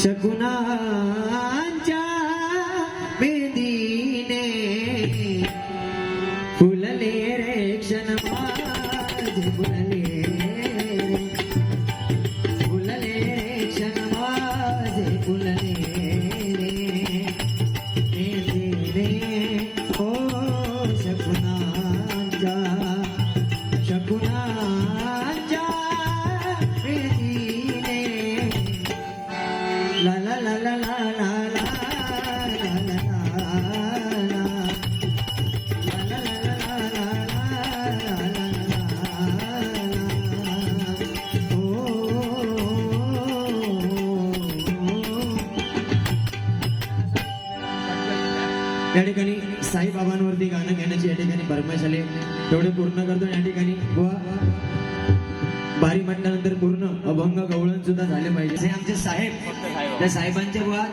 शकुनांच्या मेहंदीने फुलले रे क्षण माझे फुलले फुलले रे क्षण माझे फुलले रे मेहंदीने ओ शकुनांच्या शकुनांच्या मेहंदीने ला ला ला ला ला ला ला या ठिकाणी साईबाबांवरती गाणं घेण्याची या ठिकाणी फरमाईश आली तेवढे पूर्ण करतो या ठिकाणी बुवा बारी म्हटल्यानंतर पूर्ण अभंग गवळण सुद्धा झाले पाहिजे हे आमचे साहेब त्या साहेबांच्या बुवा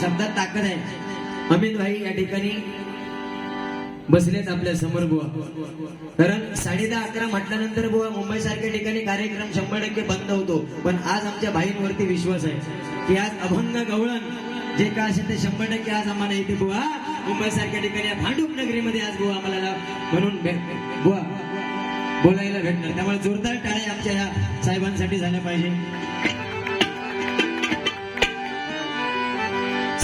शब्दात ताकद आहे अमित भाई या ठिकाणी बसलेत आपल्या समोर बुवा कारण 10:30-11 म्हटल्यानंतर बुवा मुंबई सारख्या ठिकाणी कार्यक्रम 100% बंद होतो पण आज आमच्या भाईंवरती विश्वास आहे की आज अभंग गवळण जे काय असेल ते 100% आज आम्हाला इथे बुवा मुंबई सारख्या ठिकाणी भांडूप नगरीमध्ये आज बुवा आम्हाला म्हणून बुवा बोलायला भेटणार त्यामुळे जोरदार टाळ्या आमच्या या साहेबांसाठी झाल्या पाहिजे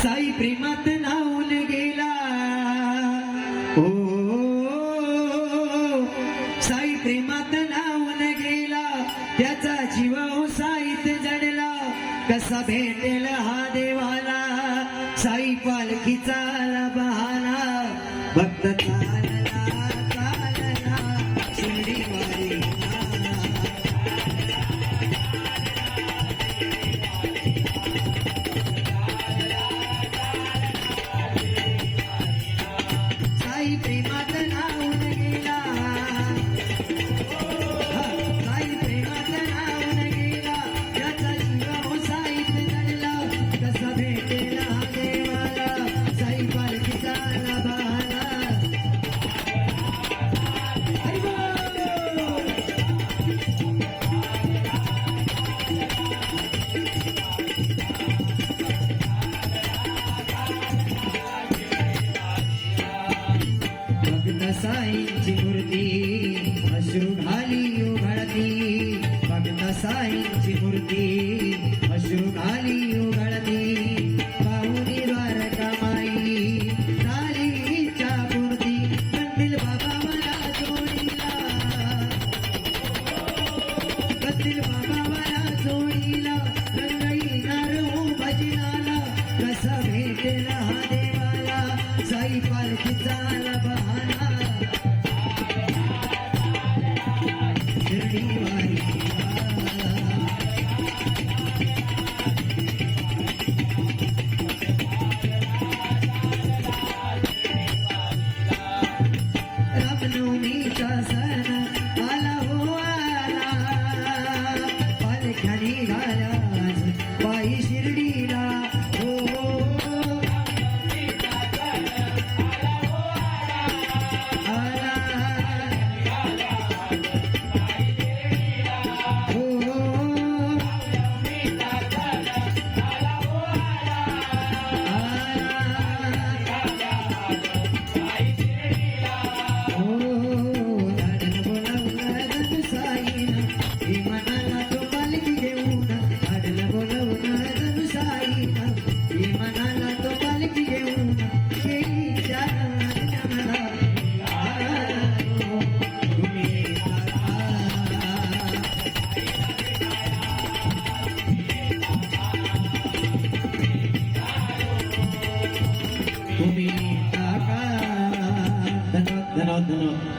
साई प्रेमात नाऊन गेला हो साई प्रेमात नाऊन गेला त्याचा जीव साईत जडला कसा भेटेल हा देवाला साई पालखीचा बहाना भक्त चालला चालला शिर्डीवारी साई प्रेमात नाऊन गेला साई प्रेमात नाऊन गेला त्याचा जीव साईत जडला कसा भेटेल हा देवाला साई पालखीचा बहाना भक्त साईंची मूर्ती अश्रू घाली उघडती भक्त साईंची मूर्ती अश्रू घाली उघडती पाहुणी द्वारकामाई तालीच्या मूर्ती कंदील बाबा मला जोडीला कंदील बाबा मला जोडीला रंगईनार भजनाला कसा भेटेल हा देवाला साई पालखीचा बहाना शिर्डीवारी रामनवमीचा सण आला हो आला पालख्या निघाल्या पायी शिर्डीला हो धन्यवाद धन्यवाद धन्यवाद